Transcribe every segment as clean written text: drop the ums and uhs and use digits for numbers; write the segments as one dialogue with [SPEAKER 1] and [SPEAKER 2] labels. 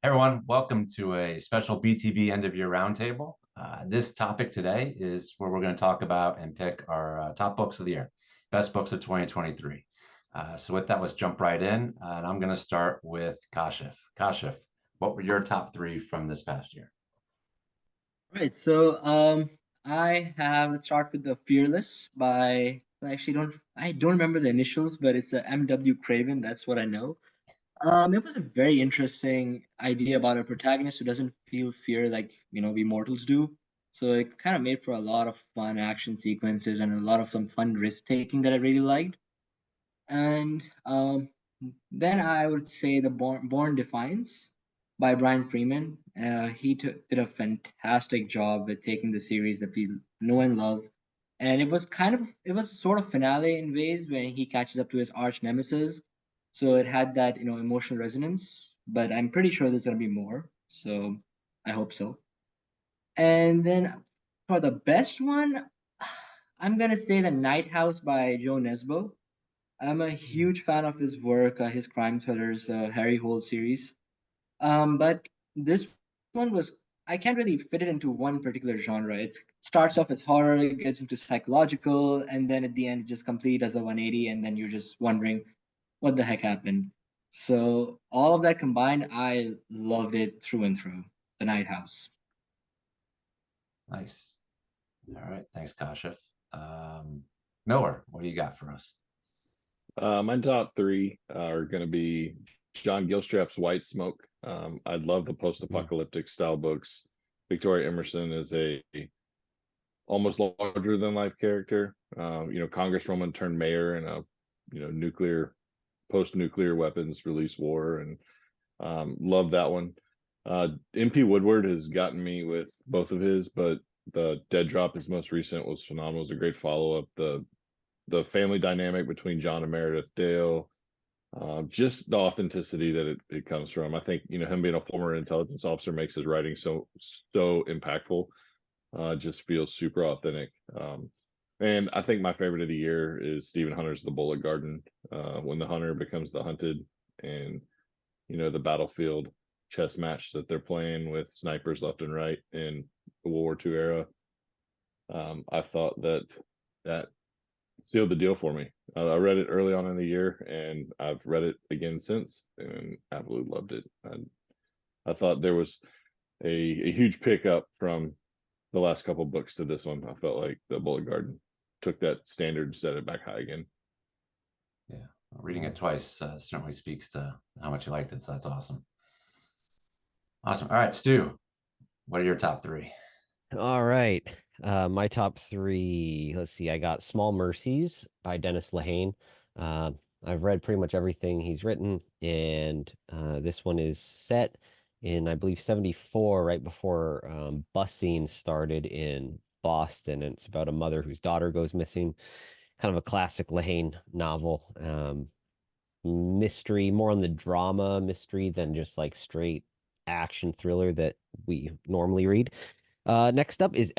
[SPEAKER 1] Everyone, welcome to a special BTB End of Year Roundtable. This topic today is where we're going to talk about and pick our top books of the year, best books of 2023. So with that, let's jump right in. And I'm going to start with Kashif. Kashif, what were your top three from this past year?
[SPEAKER 2] Right. I have let's start with the Fearless by I don't remember the initials, but it's a M.W. Craven. That's what I know. It was a very interesting idea about a protagonist who doesn't feel fear like we mortals do. So it kind of made for a lot of fun action sequences and a lot of some fun risk taking that I really liked. And then I would say the Born Defiance by Brian Freeman. Did a fantastic job with taking the series that we know and love. And it was sort of finale in ways when he catches up to his arch nemesis. So it had that, emotional resonance, but I'm pretty sure there's gonna be more. So I hope so. And then for the best one, I'm gonna say The Night House by Joe Nesbo. I'm a huge fan of his work, his crime thrillers, Harry Hole series. But this one was, I can't really fit it into one particular genre. It starts off as horror, it gets into psychological, and then at the end, it just complete as a 180, and then you're just wondering what the heck happened. So, all of that combined, I loved it through and through. The Night House.
[SPEAKER 1] Nice. All right. Thanks, Kashif. Miller, what do you got for us?
[SPEAKER 3] My top three are going to be John Gilstrap's White Smoke. I love the post-apocalyptic style books. Victoria Emerson is a almost larger than life character. Congresswoman turned mayor in a nuclear post-nuclear weapons release war, and love that one. MP Woodward has gotten me with both of his, but the Dead Drop, his most recent, was phenomenal. It was a great follow-up. The family dynamic between John and Meredith Dale, just the authenticity that it comes from. I think him being a former intelligence officer makes his writing so impactful. Just feels super authentic. And I think my favorite of the year is Stephen Hunter's The Bullet Garden, when the hunter becomes the hunted, and the battlefield chess match that they're playing with snipers left and right in the World War II era. I thought that sealed the deal for me. I read it early on in the year, and I've read it again since, and absolutely loved it. I thought there was a huge pickup from the last couple books to this one. I felt like the Bullet Garden took that standard, set it back high again.
[SPEAKER 1] Yeah. Reading it twice certainly speaks to how much you liked it. So that's awesome. Awesome. All right, Stu, what are your top three?
[SPEAKER 4] All right. My top three. Let's see. I got Small Mercies by Dennis Lehane. Uh, I've read pretty much everything he's written, and this one is set in, I believe, 74, right before busing started in Boston. And it's about a mother whose daughter goes missing. Kind of a classic Lehane novel. Mystery, more on the drama mystery than just like straight action thriller that we normally read. Next up is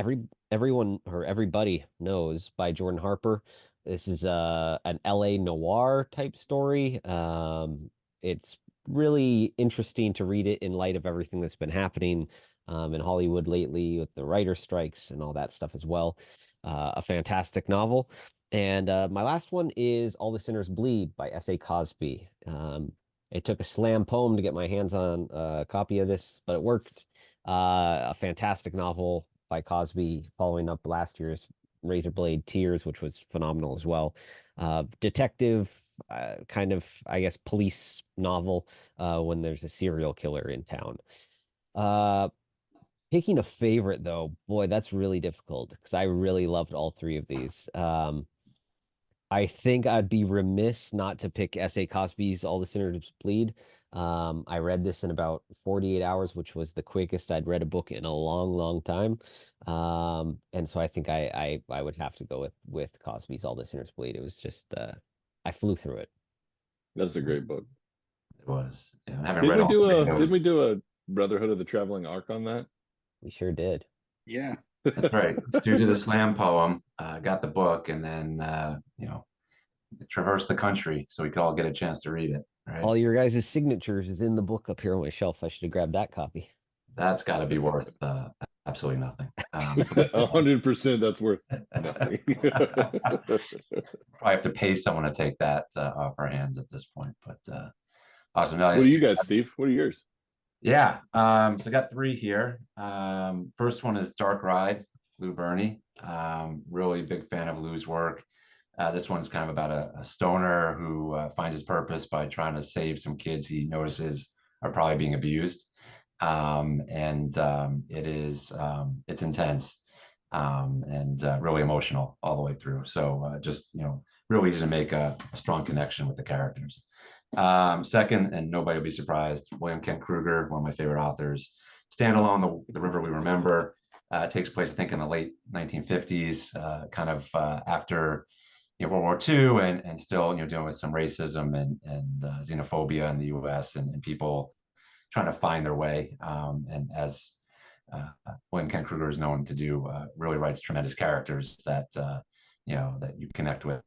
[SPEAKER 4] Everyone or Everybody Knows by Jordan Harper. This is an LA noir type story. It's really interesting to read it in light of everything that's been happening in Hollywood lately with the writer strikes and all that stuff as well. A fantastic novel. And my last one is All the Sinners Bleed by S.A. Cosby. It took a slam poem to get my hands on a copy of this, but it worked. A fantastic novel by Cosby, following up last year's Razorblade Tears, which was phenomenal as well. Detective, kind of, I guess, police novel when there's a serial killer in town. Uh, Picking a favorite, though, boy, that's really difficult because I really loved all three of these. I think I'd be remiss not to pick S.A. Cosby's All the Sinners Bleed. I read this in about 48 hours, which was the quickest I'd read a book in a long, long time. And so I think I would have to go with Cosby's All the Sinners Bleed. It was just I flew through it.
[SPEAKER 3] That's a great book.
[SPEAKER 1] It was. Yeah, I haven't
[SPEAKER 3] Did
[SPEAKER 1] read
[SPEAKER 3] we
[SPEAKER 1] all
[SPEAKER 3] do
[SPEAKER 1] three of
[SPEAKER 3] a did we
[SPEAKER 1] those.
[SPEAKER 3] do a Brotherhood of the Traveling Arc on that?
[SPEAKER 4] We sure did.
[SPEAKER 2] Yeah.
[SPEAKER 1] That's right. Stu did the slam poem, got the book, and then traversed the country so we could all get a chance to read it. Right.
[SPEAKER 4] All your guys' signatures is in the book up here on my shelf. I should have grabbed that copy.
[SPEAKER 1] That's got to be worth absolutely nothing.
[SPEAKER 3] 100%, that's worth nothing.
[SPEAKER 1] Probably have to pay someone to take that off our hands at this point. But awesome. No,
[SPEAKER 3] What do you got, Steve? What are yours?
[SPEAKER 1] Yeah. So I got three here. First one is Dark Ride, Lou Berney. Really big fan of Lou's work. This one's kind of about a stoner who finds his purpose by trying to save some kids he notices are probably being abused. It's intense and really emotional all the way through. So just, real easy to make a strong connection with the characters. Second, and nobody will be surprised, William Kent Kruger, one of my favorite authors. Standalone, the River We Remember, takes place, I think, in the late 1950s, after World War II, and still dealing with some racism and xenophobia in the U.S. and people trying to find their way. And as William Kent Kruger is known to do, really writes tremendous characters that that you connect with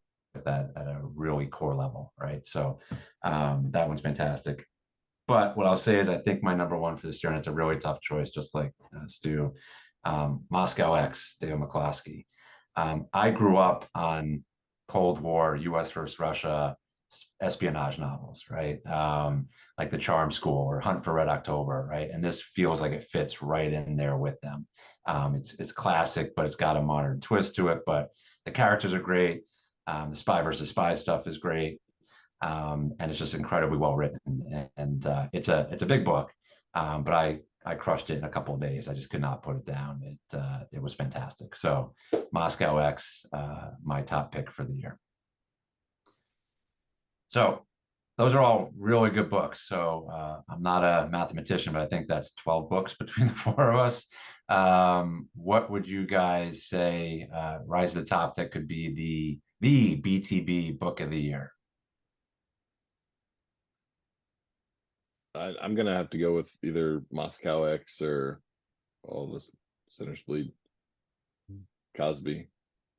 [SPEAKER 1] that at a really core level, right? So that one's fantastic. But what I'll say is, I think my number one for this year, and it's a really tough choice, just like Stu, Moscow X, David McCloskey. I grew up on Cold War, U.S. versus Russia espionage novels, right? Like The Charm School or Hunt for Red October, right? And this feels like it fits right in there with them. It's classic, but it's got a modern twist to it. But the characters are great. The spy versus spy stuff is great, and it's just incredibly well written. And it's a big book, but I crushed it in a couple of days. I just could not put it down. It was fantastic. So Moscow X, my top pick for the year. So those are all really good books. So I'm not a mathematician, but I think that's 12 books between the four of us. What would you guys say rise to the top that could be the BTB book of the year?
[SPEAKER 3] I'm gonna have to go with either Moscow X or all this Sinners Bleed. Cosby.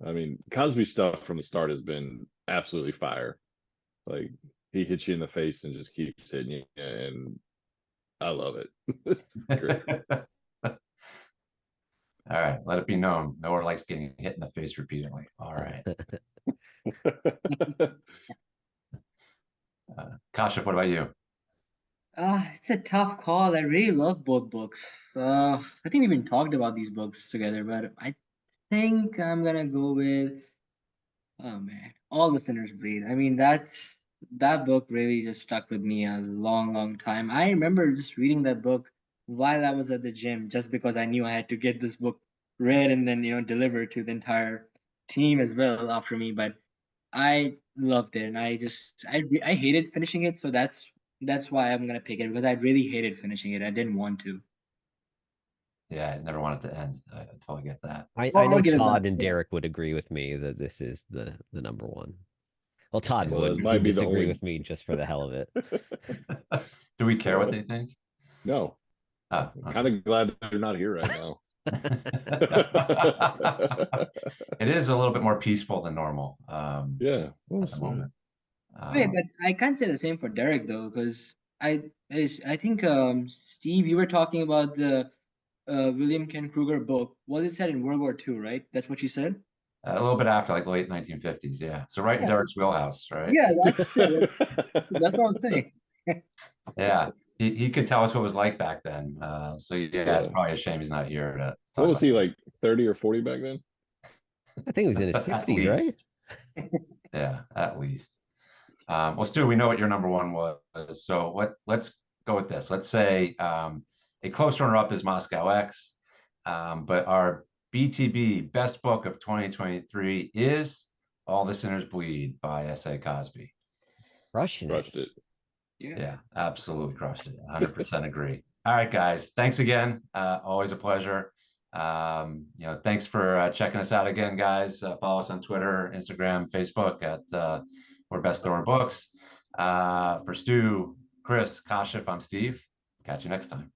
[SPEAKER 3] I mean, Cosby stuff from the start has been absolutely fire. Like, he hits you in the face and just keeps hitting you, and I love it. Great.
[SPEAKER 1] All right, let it be known. Noah likes getting hit in the face repeatedly. All right. Kashif, what about you?
[SPEAKER 2] It's a tough call. I really love both books. I think we even talked about these books together, but I think I'm gonna go with, oh man, All the Sinners Bleed. I mean, that book really just stuck with me a long, long time. I remember just reading that book while I was at the gym, just because I knew I had to get this book read and then delivered to the entire team as well after me. But I loved it, and I hated finishing it, so that's why I'm gonna pick it, because I really hated finishing it. I didn't want to.
[SPEAKER 1] Yeah, I never want it to end. I totally get that.
[SPEAKER 4] I
[SPEAKER 2] I'll
[SPEAKER 4] know
[SPEAKER 2] give it that.
[SPEAKER 4] Todd and Derek would agree with me that this is the number one. Well, Todd
[SPEAKER 1] Well,
[SPEAKER 4] would.
[SPEAKER 3] it might
[SPEAKER 4] He'd
[SPEAKER 3] be the
[SPEAKER 4] disagree
[SPEAKER 3] only-
[SPEAKER 4] with me just for the hell of it.
[SPEAKER 1] Do we care what they think?
[SPEAKER 3] No,
[SPEAKER 1] Oh,
[SPEAKER 3] I'm kind of glad they're not here right now.
[SPEAKER 1] It is a little bit more peaceful than normal
[SPEAKER 3] Yeah,
[SPEAKER 1] at the moment.
[SPEAKER 2] Wait, but I can't say the same for Derek though, because I think Steve, you were talking about the William Ken Kruger book. Was it set in World War II, right? That's what you said.
[SPEAKER 1] A little bit after, like late 1950s, yeah. So right in
[SPEAKER 2] Yeah, so,
[SPEAKER 1] Derek's wheelhouse, right?
[SPEAKER 2] yeah, that's what I'm saying.
[SPEAKER 1] Yeah, he could tell us what it was like back then. So yeah, it's
[SPEAKER 3] Yeah.
[SPEAKER 1] probably a shame he's not here to
[SPEAKER 3] What
[SPEAKER 1] talk
[SPEAKER 3] was
[SPEAKER 1] about
[SPEAKER 3] he,
[SPEAKER 1] that.
[SPEAKER 3] like 30 or 40 back then?
[SPEAKER 4] I think it was in his
[SPEAKER 1] At
[SPEAKER 4] 60s, right?
[SPEAKER 1] least. Yeah, at least. Well, Stu, we know what your number one was, so let's go with this. Let's say a close runner-up is Moscow X, but our BTB best book of 2023 is All the Sinners Bleed by S.A. Cosby.
[SPEAKER 4] Crushing it.
[SPEAKER 3] Crushed it.
[SPEAKER 1] Yeah, absolutely crushed it. 100% agree. All right, guys. Thanks again. Always a pleasure. Thanks for checking us out again, guys. Follow us on Twitter, Instagram, Facebook at We're Best Thrower Books. For Stu, Chris, Kashif, I'm Steve. Catch you next time.